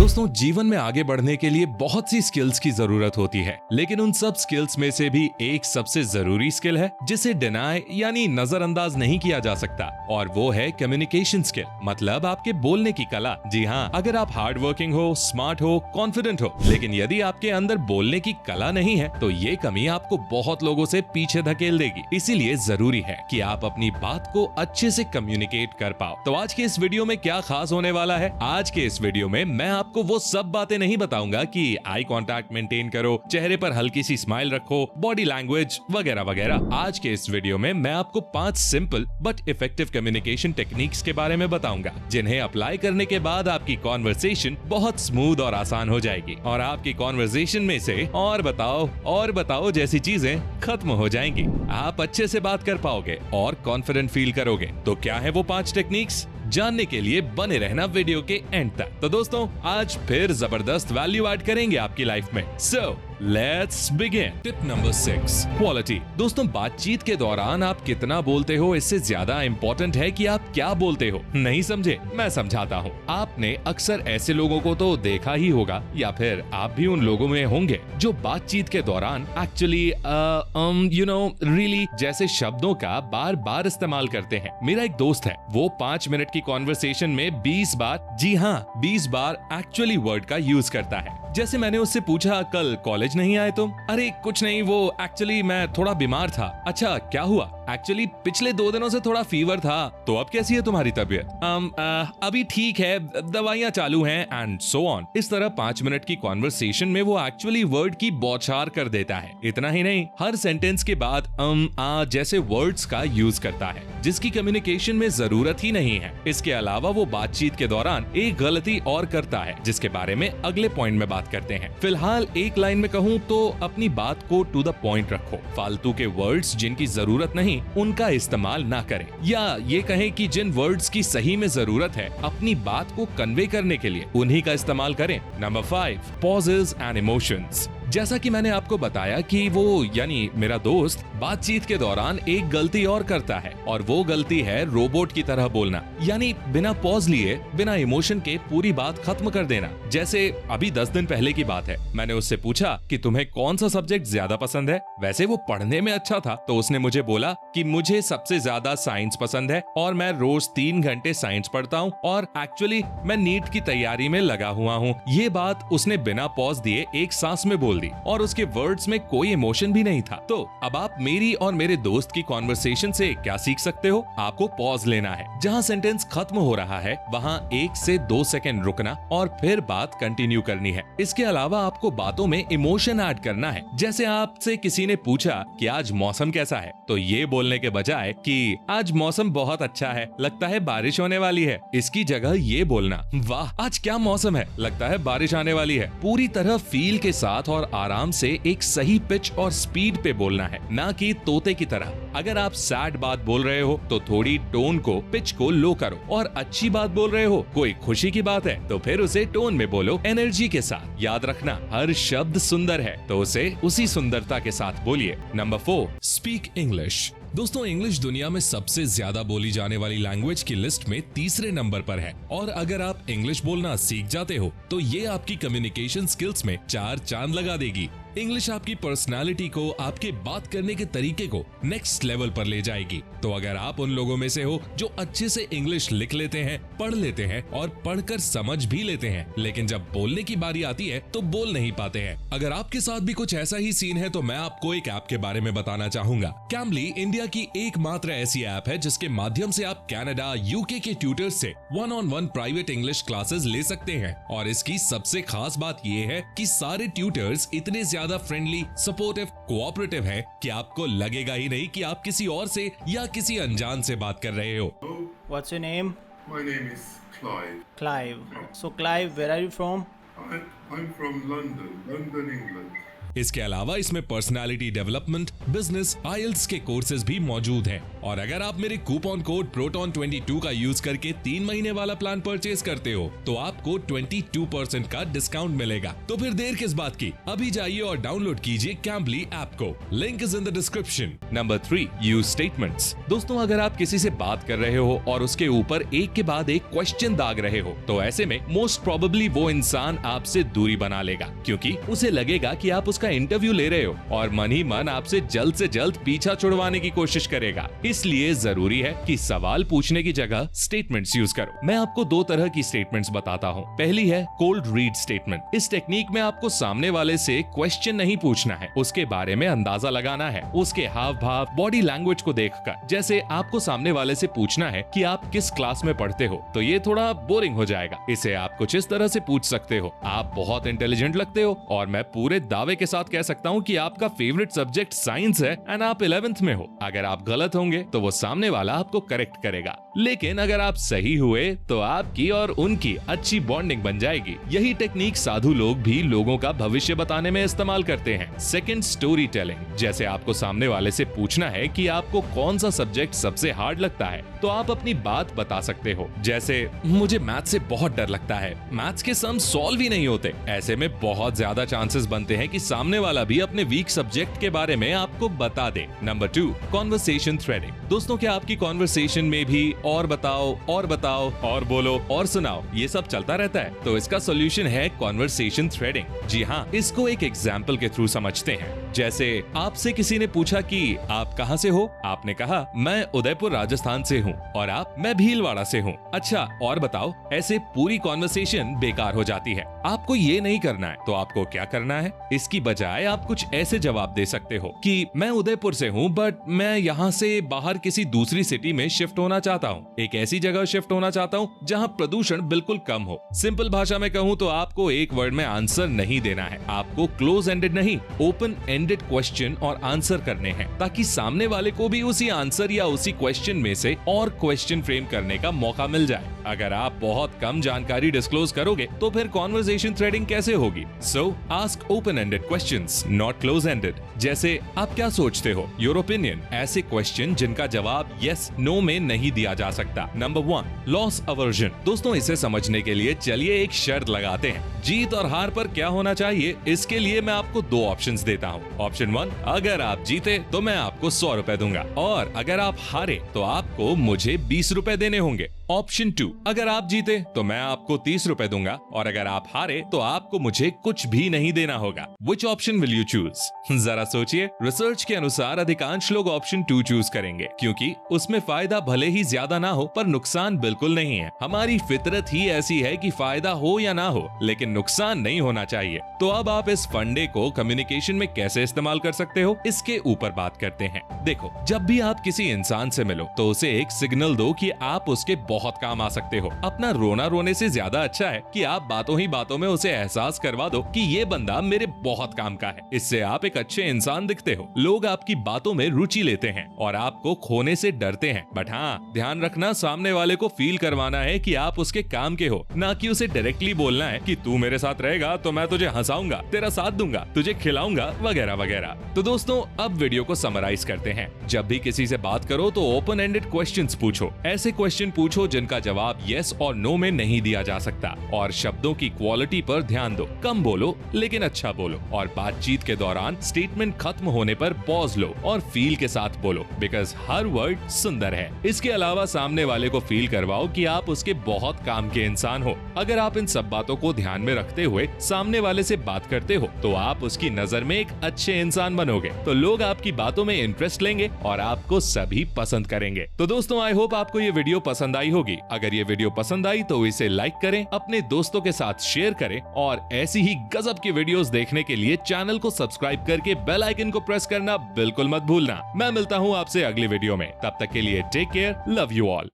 दोस्तों, जीवन में आगे बढ़ने के लिए बहुत सी स्किल्स की जरूरत होती है, लेकिन उन सब स्किल्स में से भी एक सबसे जरूरी स्किल है जिसे डिनाई यानी नजरअंदाज नहीं किया जा सकता, और वो है कम्युनिकेशन स्किल, मतलब आपके बोलने की कला। जी हाँ, अगर आप हार्ड वर्किंग हो, स्मार्ट हो, कॉन्फिडेंट हो, लेकिन यदि आपके अंदर बोलने की कला नहीं है तो ये कमी आपको बहुत लोगों से पीछे धकेल देगी। इसीलिए जरूरी है कि आप अपनी बात को अच्छे से कम्युनिकेट कर पाओ। तो आज के इस वीडियो में क्या खास होने वाला है? आज के इस वीडियो में मैं आपको वो सब बातें नहीं बताऊंगा कि आई कांटेक्ट मेंटेन करो, चेहरे पर हल्की सी स्माइल रखो, बॉडी लैंग्वेज वगैरह वगैरह। आज के इस वीडियो में मैं आपको 5 simple but effective communication techniques के बारे में बताऊंगा, जिन्हें अप्लाई करने के बाद आपकी कॉन्वर्सेशन बहुत स्मूथ और आसान हो जाएगी और आपकी कॉन्वर्सेशन में से और बताओ जैसी चीजें खत्म हो जाएंगी। आप अच्छे से बात कर पाओगे और कॉन्फिडेंट फील करोगे। तो क्या है वो 5 टेक्निक्स? जानने के लिए बने रहना वीडियो के एंड तक। तो दोस्तों, आज फिर जबरदस्त वैल्यू ऐड करेंगे आपकी लाइफ में। So let's begin. Tip number 6, quality. दोस्तों, बातचीत के दौरान आप कितना बोलते हो इससे ज्यादा इम्पोर्टेंट है कि आप क्या बोलते हो। नहीं समझे? मैं समझाता हूँ। आपने अक्सर ऐसे लोगों को तो देखा ही होगा, या फिर आप भी उन लोगों में होंगे जो बातचीत के दौरान एक्चुअली रियली जैसे शब्दों का बार बार इस्तेमाल करते हैं। मेरा एक दोस्त है, वो 5 मिनट की कॉन्वर्सेशन में 20 बार, जी हाँ 20 बार एक्चुअली वर्ड का यूज करता है। जैसे मैंने उससे पूछा, कल कॉलेज नहीं आए तुम? अरे कुछ नहीं, वो एक्चुअली मैं थोड़ा बीमार था। अच्छा, क्या हुआ? एक्चुअली पिछले 2 दिनों से थोड़ा फीवर था। तो अब कैसी है तुम्हारी तबीयत? अभी ठीक है, दवाइयाँ चालू हैं एंड सो ऑन। इस तरह 5 मिनट की कॉन्वर्सेशन में वो एक्चुअली वर्ड की बौछार कर देता है। इतना ही नहीं, हर सेंटेंस के बाद जैसे वर्ड्स का यूज करता है, जिसकी कम्युनिकेशन में जरूरत ही नहीं है। इसके अलावा वो बातचीत के दौरान एक गलती और करता है, जिसके बारे में अगले पॉइंट में बात करते हैं। फिलहाल एक लाइन में कहूँ तो अपनी बात को टू द पॉइंट रखो। फालतू के वर्ड्स जिनकी जरूरत नहीं, उनका इस्तेमाल ना करें, या ये कहें कि जिन वर्ड्स की सही में जरूरत है अपनी बात को कन्वे करने के लिए, उन्हीं का इस्तेमाल करें। Number 5, pauses and emotions. जैसा कि मैंने आपको बताया कि वो यानी मेरा दोस्त बातचीत के दौरान एक गलती और करता है, और वो गलती है रोबोट की तरह बोलना, यानी बिना पॉज लिए, बिना इमोशन के पूरी बात खत्म कर देना। जैसे अभी 10 दिन पहले की बात है, मैंने उससे पूछा कि तुम्हें कौन सा सब्जेक्ट ज्यादा पसंद है। वैसे वो पढ़ने में अच्छा था, तो उसने मुझे बोला कि मुझे सबसे ज्यादा साइंस पसंद है और मैं रोज 3 घंटे साइंस पढ़ता हूँ और एक्चुअली मैं नीट की तैयारी में लगा हुआ हूँ। ये बात उसने बिना पॉज दिए एक सांस में बोल दी और उसके वर्ड्स में कोई इमोशन भी नहीं था। तो अब आप मेरी और मेरे दोस्त की कॉन्वर्सेशन से क्या सीख सकते हो? आपको पॉज लेना है, जहाँ सेंटेंस खत्म हो रहा है वहाँ 1 से 2 सेकंड रुकना और फिर बात कंटिन्यू करनी है। इसके अलावा आपको बातों में इमोशन ऐड करना है। जैसे आपसे किसी ने पूछा कि आज मौसम कैसा है, तो ये बोलने के बजाय कि आज मौसम बहुत अच्छा है, लगता है बारिश होने वाली है, इसकी जगह ये बोलना, वाह आज क्या मौसम है, लगता है बारिश आने वाली है। पूरी तरह फील के साथ और आराम से एक सही पिच और स्पीड पे बोलना है, ना कि तोते की तरह। अगर आप सैड बात बोल रहे हो तो थोड़ी टोन को, पिच को लो करो, और अच्छी बात बोल रहे हो, कोई खुशी की बात है तो फिर उसे टोन में बोलो, एनर्जी के साथ। याद रखना, हर शब्द सुंदर है तो उसे उसी सुंदरता के साथ बोलिए। Number 4, speak English. दोस्तों, इंग्लिश दुनिया में सबसे ज्यादा बोली जाने वाली लैंग्वेज की लिस्ट में तीसरे नंबर पर है, और अगर आप इंग्लिश बोलना सीख जाते हो तो ये आपकी कम्युनिकेशन स्किल्स में 4 चांद लगा देगी। इंग्लिश आपकी पर्सनालिटी को, आपके बात करने के तरीके को नेक्स्ट लेवल पर ले जाएगी। तो अगर आप उन लोगों में से हो जो अच्छे से इंग्लिश लिख लेते हैं, पढ़ लेते हैं और पढ़कर समझ भी लेते हैं, लेकिन जब बोलने की बारी आती है तो बोल नहीं पाते हैं, अगर आपके साथ भी कुछ ऐसा ही सीन है तो मैं आपको एक ऐप के बारे में बताना चाहूंगा। कैम्बली इंडिया की एकमात्र ऐसी ऐप है जिसके माध्यम से आप कनाडा, यूके के ट्यूटर्स से 1-on-1 प्राइवेट इंग्लिश क्लासेस ले सकते हैं। और इसकी सबसे खास बात ये है कि सारे ट्यूटर्स इतने ज्यादा फ्रेंडली, सपोर्टिव, कोऑपरेटिव है कि आपको लगेगा ही नहीं कि आप किसी और से या किसी अनजान से बात कर रहे हो। What's your name? My name is Clive. Clive. So Clive, where are you from? I'm from London, England. इसके अलावा इसमें पर्सनालिटी डेवलपमेंट, बिजनेस, आईएलटीएस के कोर्सेज भी मौजूद हैं। और अगर आप मेरे कूपन कोड PROTON22 का यूज करके 3 महीने वाला प्लान परचेज करते हो तो आपको 22% का डिस्काउंट मिलेगा। तो फिर देर किस बात की, अभी जाइए और डाउनलोड कीजिए कैम्बली ऐप को। Link is in the description. Number 3, use statements. दोस्तों, अगर आप किसी से बात कर रहे हो और उसके ऊपर एक के बाद एक क्वेश्चन दाग रहे हो तो ऐसे में मोस्ट प्रोबेबली वो इंसान आपसे दूरी बना लेगा, क्योंकि उसे लगेगा कि आप उसका इंटरव्यू ले रहे हो और मन ही मन आपसे जल्द से जल्द पीछा छुड़वाने की कोशिश करेगा। इसलिए जरूरी है कि सवाल पूछने की जगह स्टेटमेंट्स यूज करो। मैं आपको 2 तरह की स्टेटमेंट्स बताता हूँ। पहली है कोल्ड रीड स्टेटमेंट। इस टेक्निक में आपको सामने वाले से क्वेश्चन नहीं पूछना है, उसके बारे में अंदाजा लगाना है, उसके हाव भाव, बॉडी लैंग्वेज को देखकर। जैसे आपको सामने वाले से पूछना है कि आप किस क्लास में पढ़ते हो, तो ये थोड़ा बोरिंग हो जाएगा। इसे आप कुछ इस तरह से पूछ सकते हो, आप बहुत इंटेलिजेंट लगते हो और मैं पूरे दावे के साथ कह सकता हूँ कि आपका फेवरेट सब्जेक्ट साइंस है एंड आप 11th में हो। अगर आप गलत होंगे तो वो सामने वाला आपको करेक्ट करेगा, लेकिन अगर आप सही हुए तो आपकी और उनकी अच्छी बॉन्डिंग बन जाएगी। यही टेक्निक साधु लोग भी लोगों का भविष्य बताने में इस्तेमाल करते हैं। Second, story telling. जैसे आपको सामने वाले से पूछना है कि आपको कौन सा सब्जेक्ट सबसे हार्ड लगता है, तो आप अपनी बात बता सकते हो। जैसे मुझे मैथ्स से बहुत डर लगता है, मैथ्स के सम सॉल्व ही नहीं होते। ऐसे में बहुत ज्यादा चांसेस बनते हैं कि सामने वाला भी अपने वीक सब्जेक्ट के बारे में आपको बता दे। Number 2, conversation threading. दोस्तों, क्या आपकी कॉन्वर्सेशन में भी और बताओ और बोलो और सुनाओ ये सब चलता रहता है? तो इसका सोल्यूशन है कॉन्वर्सेशन थ्रेडिंग। जी हाँ, इसको एक एग्जाम्पल के थ्रू समझते हैं। जैसे आपसे किसी ने पूछा कि आप कहाँ से हो, आपने कहा मैं उदयपुर राजस्थान से हूँ, और आप मैं भीलवाड़ा से हूँ। अच्छा, और बताओ। ऐसे पूरी कॉन्वर्सेशन बेकार हो जाती है। आपको ये नहीं करना है, तो आपको क्या करना है? इसकी बजाय आप कुछ ऐसे जवाब दे सकते हो कि मैं उदयपुर से हूँ बट मैं यहाँ से बाहर किसी दूसरी सिटी में शिफ्ट होना चाहता हूँ, एक ऐसी जगह शिफ्ट होना चाहता हूँ जहाँ प्रदूषण बिल्कुल कम हो। सिंपल भाषा में कहूँ तो आपको एक वर्ड में आंसर नहीं देना है, आपको क्लोज एंडेड नहीं, ओपन एंडेड क्वेश्चन और आंसर करने हैं, ताकि सामने वाले को भी उसी आंसर या उसी क्वेश्चन में से और क्वेश्चन फ्रेम करने का मौका मिल जाए। अगर आप बहुत कम जानकारी डिस्क्लोज करोगे तो फिर कॉन्वर्सेशन थ्रेडिंग कैसे होगी? सो ask open ended questions, not close ended. जैसे आप क्या सोचते हो, योर ओपिनियन। ऐसे क्वेश्चन जिनका जवाब यस नो में नहीं दिया जा सकता। Number 1, loss aversion. दोस्तों, इसे समझने के लिए चलिए एक शर्त लगाते हैं। जीत और हार पर क्या होना चाहिए, इसके लिए मैं आपको 2 ऑप्शंस देता हूँ। ऑप्शन 1, अगर आप जीते तो मैं आपको 100 रुपए दूंगा, और अगर आप हारे तो आपको मुझे 20 रुपए देने होंगे। ऑप्शन 2, अगर आप जीते तो मैं आपको 30 रुपए दूंगा, और अगर आप हारे तो आपको मुझे कुछ भी नहीं देना होगा। Which option will you choose? जरा सोचिए। रिसर्च के अनुसार अधिकांश लोग ऑप्शन 2 चूज करेंगे, क्योंकि उसमें फायदा भले ही ज्यादा ना हो पर नुकसान बिल्कुल नहीं है। हमारी फितरत ही ऐसी है कि फायदा हो या ना हो, लेकिन नुकसान नहीं होना चाहिए। तो अब आप इस फंडे को कम्युनिकेशन में कैसे इस्तेमाल कर सकते हो, इसके ऊपर बात करते हैं। देखो, जब भी आप किसी इंसान से मिलो तो उसे एक सिग्नल दो कि आप उसके बहुत काम आ सकते हो। अपना रोना रोने से ज्यादा अच्छा है कि आप बातों ही बातों में उसे एहसास करवा दो कि ये बंदा मेरे बहुत काम का है। इससे आप एक अच्छे इंसान दिखते हो, लोग आपकी बातों में रुचि लेते हैं और आपको खोने से डरते हैं। बट हाँ, ध्यान रखना, सामने वाले को फील करवाना है कि आप उसके काम के हो, ना कि उसे डायरेक्टली बोलना है कि तू मेरे साथ रहेगा तो मैं तुझे हंसाऊंगा, तेरा साथ दूंगा, तुझे खिलाऊंगा, वगैरह वगैरह। तो दोस्तों, अब वीडियो को समराइज करते हैं। जब भी किसी से बात करो तो ओपन एंडेड क्वेश्चंस पूछो। ऐसे क्वेश्चन पूछो जिनका जवाब यस और नो में नहीं दिया जा सकता, और शब्दों की क्वालिटी पर ध्यान दो। कम बोलो लेकिन अच्छा बोलो, और बातचीत के दौरान स्टेटमेंट खत्म होने पर पॉज लो और फील के साथ बोलो, बिकॉज हर वर्ड सुंदर है। इसके अलावा सामने वाले को फील करवाओ कि आप उसके बहुत काम के इंसान हो। अगर आप इन सब बातों को ध्यान में रखते हुए सामने वाले से बात करते हो तो आप उसकी नजर में एक अच्छे इंसान बनोगे, तो लोग आपकी बातों में इंटरेस्ट लेंगे और आपको सभी पसंद करेंगे। तो दोस्तों, आई होप आपको ये वीडियो पसंद आई होगी। अगर ये वीडियो पसंद आई तो इसे लाइक करें, अपने दोस्तों के साथ शेयर करें, और ऐसी ही गजब की वीडियोस देखने के लिए चैनल को सब्सक्राइब करके बेल आइकन को प्रेस करना बिल्कुल मत भूलना। मैं मिलता हूँ आपसे अगली वीडियो में, तब तक के लिए take care, love you all.